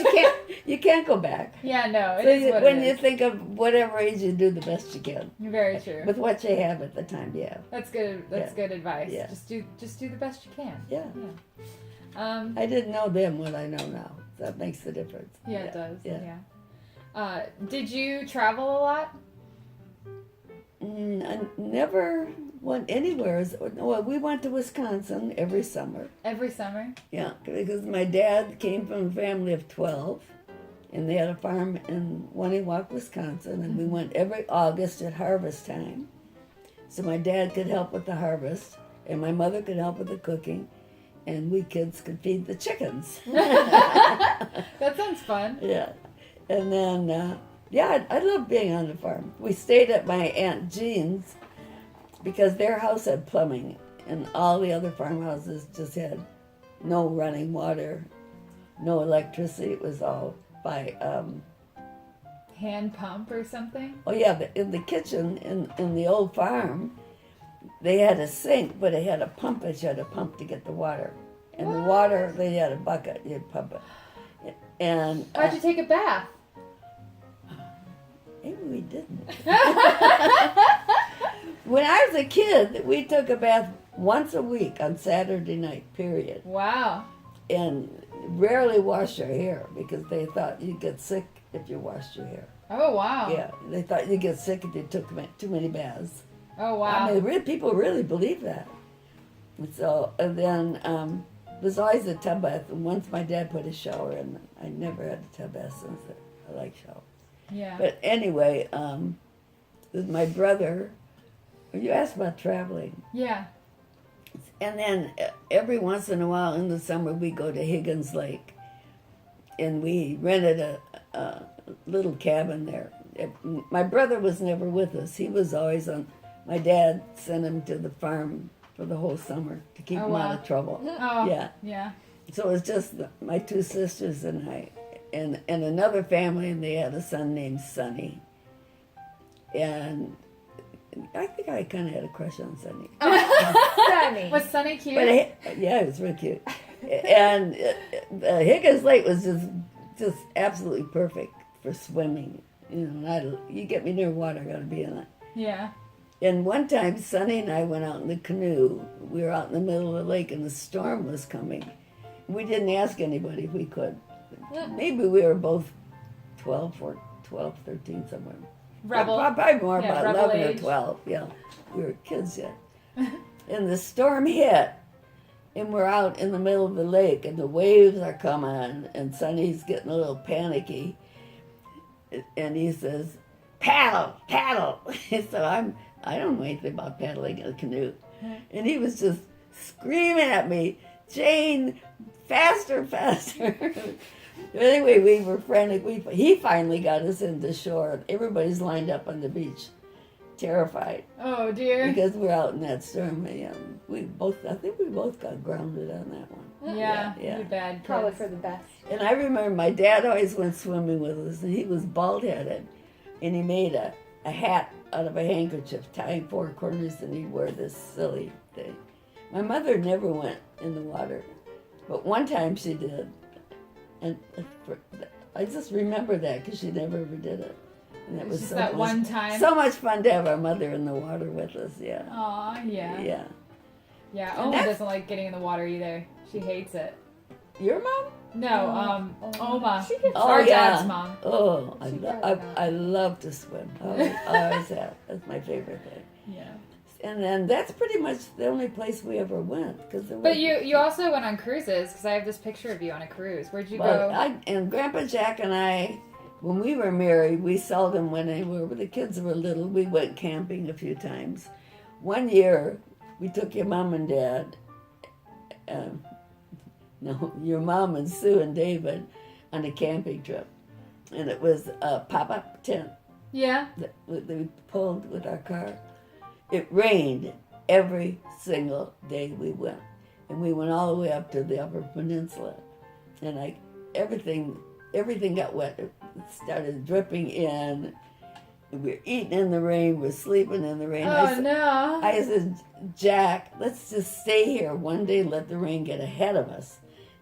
you can't go back. Yeah, no. It So is what when it you is. think of whatever age, you do the best you can. Very true. With what you have at the time, yeah. That's good. That's good advice. Yeah. Just do the best you can. Yeah. Yeah. I didn't know then what I know now. That makes the difference. Yeah, it does. Yeah. Yeah. Did you travel a lot? I never went anywhere. Well, we went to Wisconsin every summer. Every summer? Yeah, because my dad came from a family of 12, and they had a farm in Waniwak, Wisconsin, and we went every August at harvest time. So my dad could help with the harvest, and my mother could help with the cooking, and we kids could feed the chickens. That sounds fun. Yeah. And then, I love being on the farm. We stayed at my Aunt Jean's because their house had plumbing, and all the other farmhouses just had no running water, no electricity. It was all by... hand pump or something? Oh, yeah, but in the kitchen, in the old farm, they had a sink, but they had a pump that you had to pump to get the water. And the water, they had a bucket, you'd pump it. And How'd you take a bath? maybe we didn't. When I was a kid, we took a bath once a week on Saturday night, period. Wow. And rarely washed our hair because they thought you'd get sick if you washed your hair. Oh, wow. Yeah, they thought you'd get sick if you took too many baths. Oh, wow. I mean, people really believe that. And so, and then there's always a tub bath. And once my dad put a shower in, I never had a tub bath since. I like showers. Yeah. But anyway, with my brother, You asked about traveling. Yeah. And then every once in a while in the summer we go to Higgins Lake, and we rented a little cabin there. My brother was never with us. He was always on. My dad sent him to the farm for the whole summer to keep him out of trouble. Oh, Yeah. Yeah. So it was just my two sisters and I, and another family, and they had a son named Sonny. And I think I kind of had a crush on Sonny. Sunny. Was Sunny cute? But yeah, it was real cute. And Higgins Lake was just absolutely perfect for swimming. You know, and you get me near water, I gotta be in it. Yeah. And one time, Sonny and I went out in the canoe. We were out in the middle of the lake, and the storm was coming. We didn't ask anybody if we could. Maybe we were both 12, 13, somewhere. Rebel. Probably more, Yeah, about rebel 11 age. or 12. Yeah, we were kids yet. And the storm hit, and we're out in the middle of the lake, and the waves are coming, and Sonny's getting a little panicky. And he says, paddle, paddle. So I don't know anything about paddling in a canoe. And he was just screaming at me, Jane, faster, faster. Anyway, we were frantic. He finally got us into shore. Everybody's lined up on the beach, terrified. Oh dear. Because we're out in that storm. I think we both got grounded on that one. Yeah. Yeah. You're bad. Probably kids. for the best. And I remember my dad always went swimming with us, and he was bald-headed, and he made a hat out of a handkerchief, tying four corners, and he'd wear this silly thing. My mother never went in the water, but one time she did, and I just remember that because she never ever did it. And that was Just so that much, one time. so much fun to have our mother in the water with us. Yeah. Aw, yeah. Yeah. Yeah. And Oma that's- doesn't like getting in the water either. She hates it. Your mom? No, Oma. Oh, Our yeah. dad's mom. Oh, She probably I love to swim. I always have. That's my favorite thing. Yeah. And then that's pretty much the only place we ever went. But you also went on cruises, because I have this picture of you on a cruise. Where'd you go? And Grandpa Jack and I, when we were married, we seldom went anywhere. When the kids were little, we went camping a few times. One year, we took your mom and dad, your mom and Sue and David, on a camping trip. And it was a pop-up tent Yeah. that we pulled with our car. It rained every single day we went. And we went all the way up to the Upper Peninsula. And everything got wet. It started dripping in. We were eating in the rain. We were sleeping in the rain. No. I said, Jack, let's just stay here one day and let the rain get ahead of us.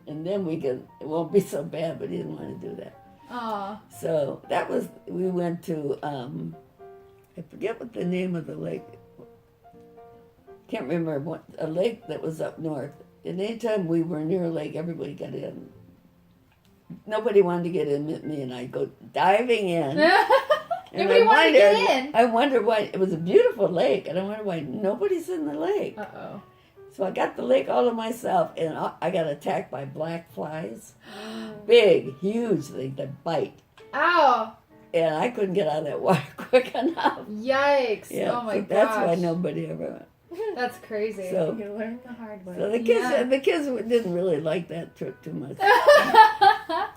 And then it won't be so bad, but he didn't want to do that. Aw. So we went to, I forget what the name of the lake. Can't remember a lake that was up north. And anytime we were near a lake, everybody got in. Nobody wanted to get in with me, and I'd go diving in. Nobody wanted to get in. I wonder why. It was a beautiful lake, and I wonder why nobody's in the lake. Uh-oh. So I got the lake all to myself, and I got attacked by black flies. Big, huge things that bite. Ow. And I couldn't get out of that water quick enough. Yikes. Yeah, Oh my so gosh. that's why nobody ever went. That's crazy. So, You learned the hard way. so the kids didn't really like that trip too much.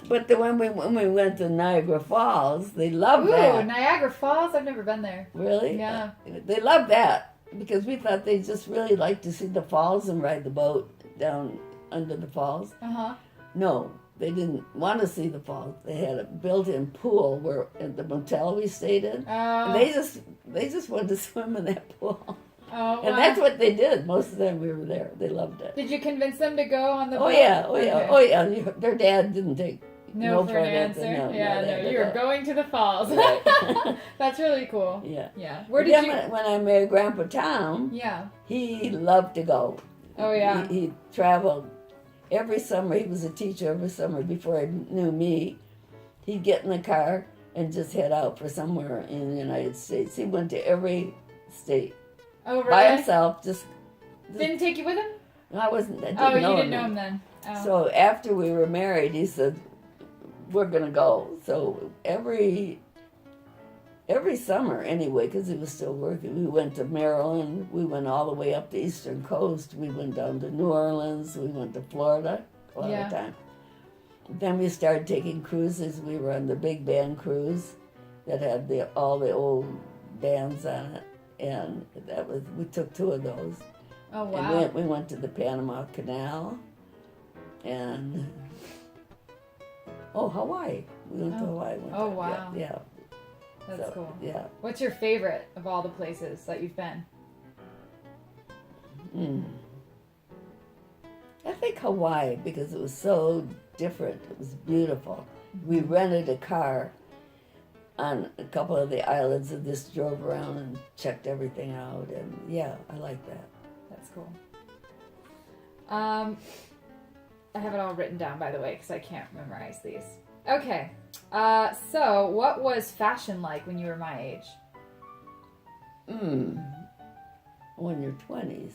But when we went to Niagara Falls, they loved that. Ooh, Niagara Falls? I've never been there. Really? Yeah. They loved that because we thought they just really liked to see the falls and ride the boat down under the falls. Uh-huh. No, they didn't want to see the falls. They had a built-in pool where at the motel we stayed in. And they just wanted to swim in that pool. Oh, And wow. that's what they did. Most of them we were there. They loved it. Did you convince them to go on the boat? Oh yeah, oh yeah, Okay. oh yeah. Their dad didn't take No for for an an answer. You were going to the falls. Right. That's really cool. Yeah. Yeah. Where did Then you? When I married Grandpa Tom, Yeah. he loved to go. Oh yeah. He traveled every summer. He was a teacher every summer before he knew me. He'd get in the car and just head out for somewhere in the United States. He went to every state Oh really? by himself. Just Didn't take you with him? I didn't Oh, you know didn't know him then. Oh. So after we were married, he said, "We're gonna go." So every every summer anyway, because he was still working. We went to Maryland. We went all the way up the Eastern Coast. We went down to New Orleans. We went to Florida a lot of time. Then we started taking cruises. We were on the big band cruise that had all the old bands on it, and we took 2 of those. Oh wow! And we went to the Panama Canal, and Hawaii. We went to Hawaii. Oh wow! Yeah. That's cool. Yeah. What's your favorite of all the places that you've been? I think Hawaii, because it was so different. It was beautiful. We rented a car on a couple of the islands and just drove around and checked everything out. And yeah, I like that. That's cool. I have it all written down, by the way, because I can't memorize these. Okay. So what was fashion like when you were my age? When you're 20s.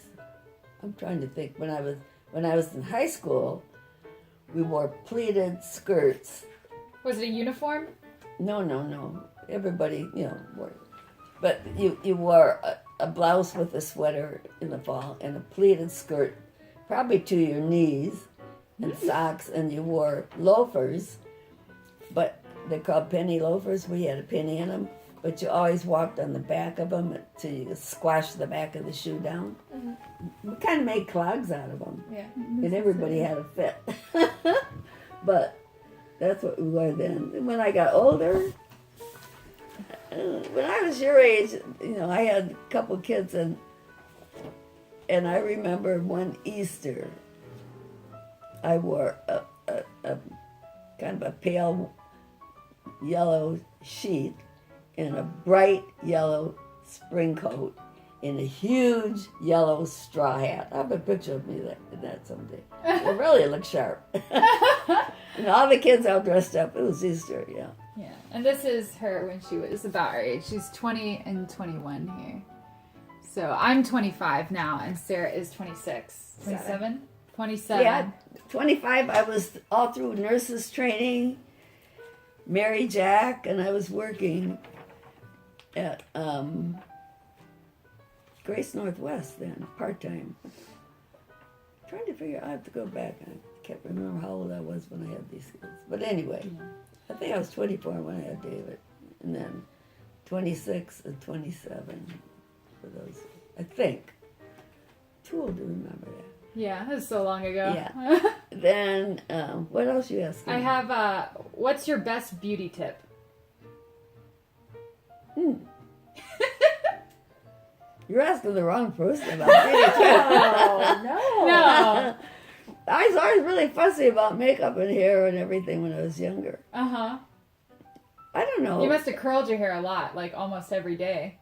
I'm trying to think. When I was in high school, we wore pleated skirts. Was it a uniform? No. Everybody, wore it. But you wore a blouse with a sweater in the fall and a pleated skirt, probably to your knees, and socks, and you wore loafers, but they're called penny loafers. We had a penny in them, but you always walked on the back of them till you squash the back of the shoe down. We kind of made clogs out of them. Yeah. And everybody had a fit. But that's what we wore then. And when I got older, when I was your age, I had a couple kids, and I remember one Easter, I wore a kind of a pale yellow sheet and a bright yellow spring coat and a huge yellow straw hat. I have a picture of me in that someday. It really looked sharp. And all the kids all dressed up. It was Easter, yeah. Yeah, and this is her when she was about our age. She's 20 and 21 here. So I'm 25 now, and Sarah is 26. 27? 27. Yeah, 25. I was all through nurses training, Mary Jack, and I was working at Grace Northwest then, part-time. Trying to figure I have to go back. I can't remember how old I was when I had these kids. But anyway, I think I was 24 when I had David. And then 26 and 27 for those, I think. Too old to remember that. Yeah, that was so long ago. Yeah. Then, what else you asking? I have, what's your best beauty tip? You're asking the wrong person about beauty tips. No. I was always really fussy about makeup and hair and everything when I was younger. Uh-huh. I don't know. You must have curled your hair a lot, like almost every day.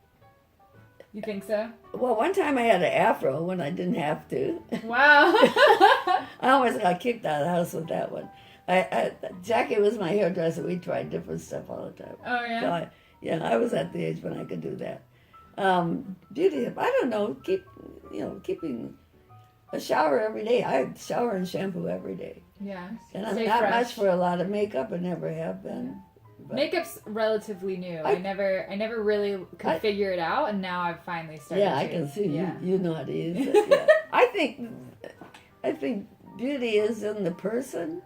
You think so? Well, one time I had an afro when I didn't have to. Wow. I almost got kicked out of the house with that one. Jackie was my hairdresser. We tried different stuff all the time. Oh, yeah? So I was at the age when I could do that. Beauty, I don't know, keeping a shower every day. I shower and shampoo every day. Yeah. And I'm Stay not fresh. much for a lot of makeup. I never have been. But Makeup's relatively new. I never really could figure it out, and now I've finally started. Yeah, to. I can see Yeah. you know how to use it. Yeah. I think beauty is in the person.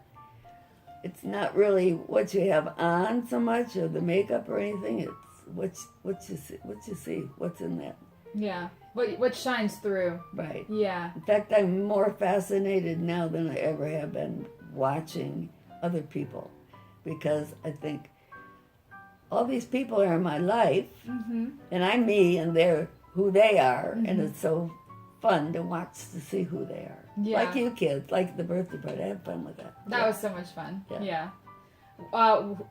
It's not really what you have on so much, or the makeup or anything. It's what you see, what's in that. Yeah. What shines through. Right. Yeah. In fact, I'm more fascinated now than I ever have been watching other people, because I think all these people are in my life, and I'm me, and they're who they are, and it's so fun to watch to see who they are. Yeah. Like you kids, like the birthday party. I had fun with that. That was so much fun. Yeah.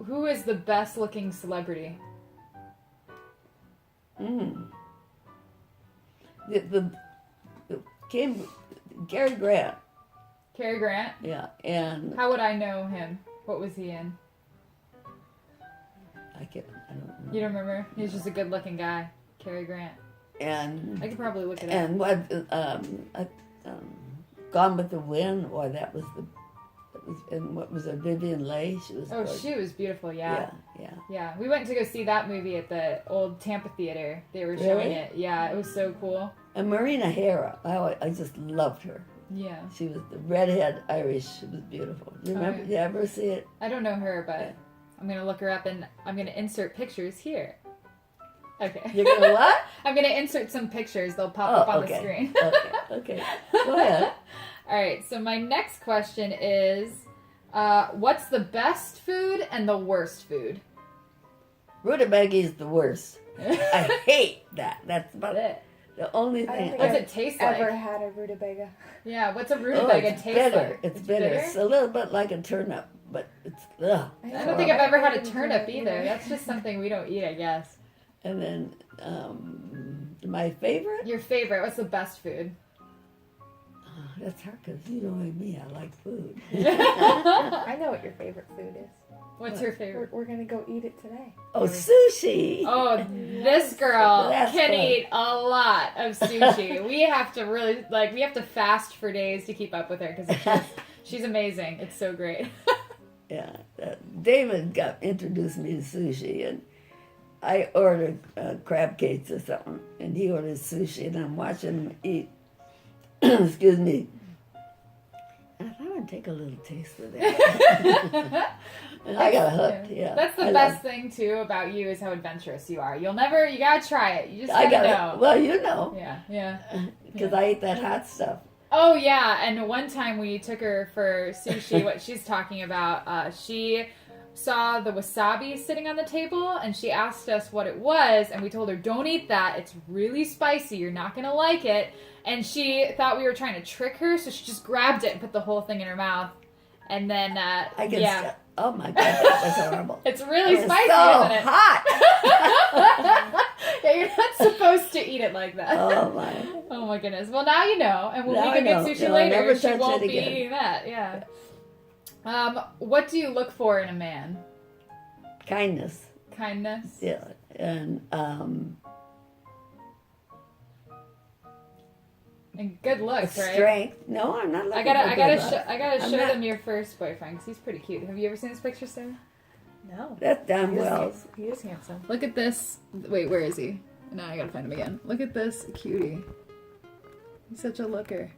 Who is the best looking celebrity? Gary Grant. Cary Grant? Yeah, and How would I know him? What was he in? I don't know. You don't remember? He's just a good looking guy. Cary Grant. And I could probably look it up. and what Gone with the Wind? Boy, that was And what was it, Vivian Leigh? She was. Oh, gorgeous. she was beautiful. Yeah. Yeah. We went to go see that movie at the old Tampa Theater. They were showing it. Yeah, it was so cool. And Marina Hara, I just loved her. Yeah. She was the redhead Irish. She was beautiful. You remember? yeah. You ever see it? I don't know her, but I'm gonna look her up and I'm gonna insert pictures here. Okay. You're gonna what? I'm gonna insert some pictures. They'll pop up on the screen. Okay. Go ahead. All right. So my next question is, what's the best food and the worst food? Rutabaga is the worst. I hate that. That's about it. The only thing. What's it taste like? Ever had a rutabaga? Yeah. What's a rutabaga it's taste bitter. like? It's bitter. It's a little bit like a turnip, but it's ugh. I don't think I've ever had a turnip either. That's just something we don't eat, I guess. And then my favorite? Your favorite. What's the best food? Oh, that's hard because you know me. I like food. I know what your favorite food is. What's your favorite? We're gonna go eat it today. Oh, sushi. Oh, this girl That's can fun. eat a lot of sushi. We have to really, we have to fast for days to keep up with her because she's amazing. It's so great. Yeah. David introduced me to sushi, and I ordered crab cakes or something, and he ordered sushi, and I'm watching him eat. Excuse me. And I thought I'd take a little taste of that. And I got hooked, yeah. That's the best thing, too, about you is how adventurous you are. You gotta try it. You just gotta know. Well, you know. Yeah. Because I eat that hot stuff. Oh, yeah, and one time we took her for sushi, what she's talking about, she saw the wasabi sitting on the table, and she asked us what it was, and we told her, don't eat that, it's really spicy, you're not gonna like it, and she thought we were trying to trick her, so she just grabbed it and put the whole thing in her mouth, and then, oh my God, that was horrible. It's really It was spicy, so isn't it? hot. Yeah, you're not supposed to eat it like that. Oh my. Oh my goodness. Well, now you know, and when Now we I can get know. sushi No, later, never she touch won't it be again. eating that. Yeah. What do you look for in a man? Kindness. Kindness. Yeah, and And good looks, right? strength. No, I'm not looking I gotta I'm show not- them your first boyfriend because he's pretty cute. Have you ever seen his picture, Sarah? No. That's damn He is well. handsome. He is handsome. Look at this. Wait, where is he? Now I gotta find him again. Look at this cutie. He's such a looker.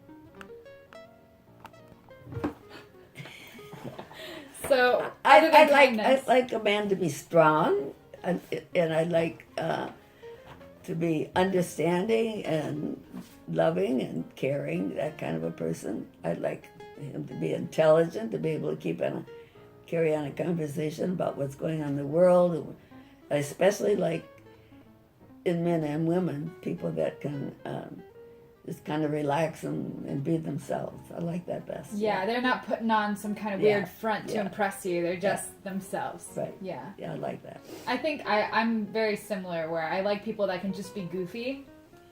So I like a man to be strong, and I like to be understanding and loving and caring. That kind of a person. I'd like him to be intelligent, to be able to carry on a conversation about what's going on in the world. I especially like in men and women people that can just kind of relax and be themselves. I like that best. Yeah, they're not putting on some kind of weird front to impress you. They're just themselves. Right. Yeah. Yeah, I like that. I think I'm very similar where I like people that can just be goofy.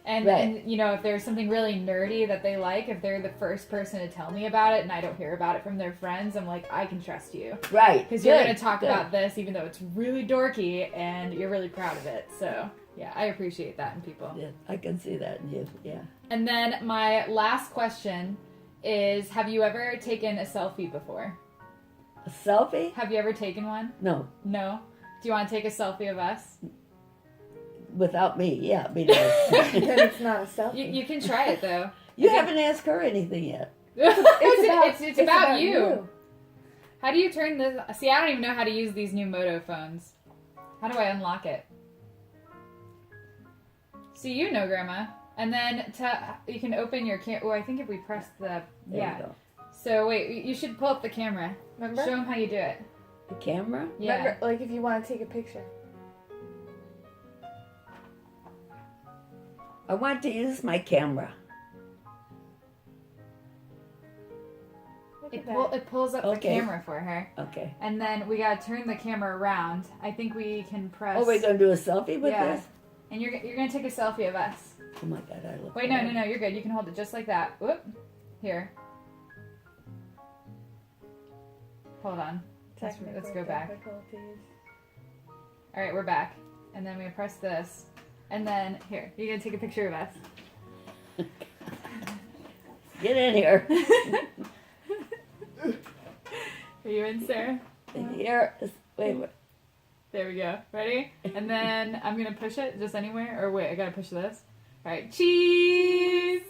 And, Right. and, you know, if there's something really nerdy that they like, if they're the first person to tell me about it and I don't hear about it from their friends, I'm like, I can trust you. Right. Because you're Good, going to talk good. about this even though it's really dorky and you're really proud of it. So, yeah, I appreciate that in people. Yeah, I can see that in you. Yeah. And then my last question is, have you ever taken a selfie before? A selfie? Have you ever taken one? No. No? Do you want to take a selfie of us? Without me, yeah. Be nice. Then it's not a selfie. You can try it though. You haven't asked her anything yet. It's about you. How do you turn this? See, I don't even know how to use these new Moto phones. How do I unlock it? See, you know, Grandma. And then you can open your camera. Oh, I think if we press the... There you go. So, wait, you should pull up the camera. Remember? Show them how you do it. The camera? Yeah. Remember, like if you want to take a picture. I want to use my camera. It pulls up the Okay. camera for her. Okay. And then we gotta turn the camera around. I think we can press... Oh, we're going to do a selfie with this? And you're gonna take a selfie of us. Oh my God, I look Wait, no, you're good. You can hold it just like that. Whoop. Here. Hold on. Let's go back. Alright, we're back. And then we press this. And then, here, you're gonna take a picture of us. Get in here. Are you in, Sarah? Here is, wait. There we go. Ready? And then I'm gonna push it just anywhere. Or wait, I gotta push this. All right, cheese.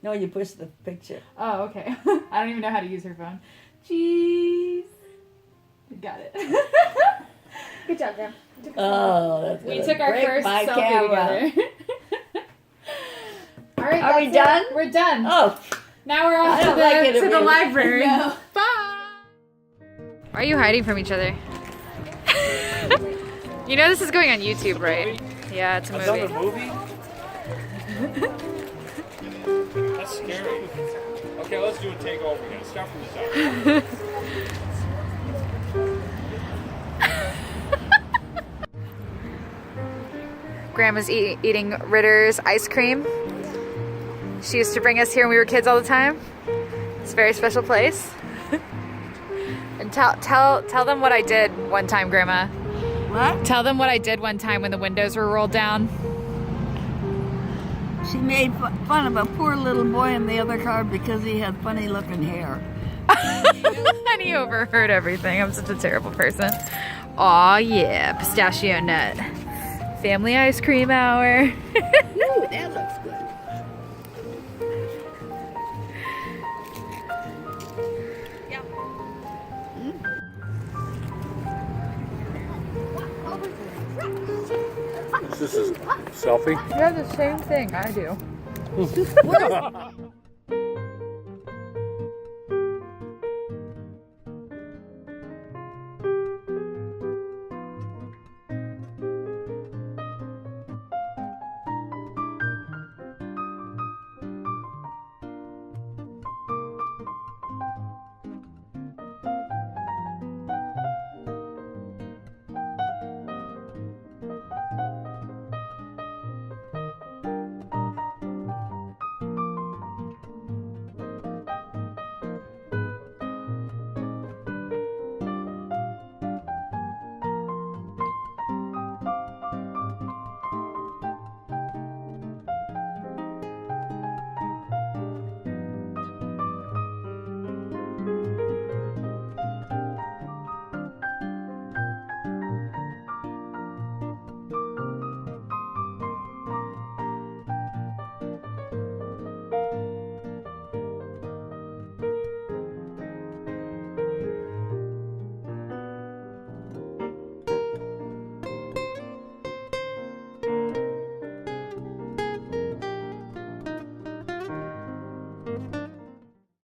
No, you push the picture. Oh, okay. I don't even know how to use her phone. Cheese. Got it. Good job, Graham. Oh, that's We gonna took our break first my selfie camera. together. All right, Are we that's done? it. We're done. Oh, Now we're I off to don't the, like it to the really. library. No. Bye. Why are you hiding from each other? You know this is going on YouTube, right? Yeah, it's a movie. Another movie? That's scary. Okay, let's do a takeover again. Start from the top. Grandma's eating Ritter's ice cream. She used to bring us here when we were kids all the time. It's a very special place. And tell them what I did one time, Grandma. what? Tell them what I did one time when the windows were rolled down. She made fun of a poor little boy in the other car because he had funny looking hair. And he overheard everything. I'm such a terrible person. Aw, yeah, pistachio nut. Family ice cream hour. Ooh, that looks good. This is selfie. You have the same thing I do.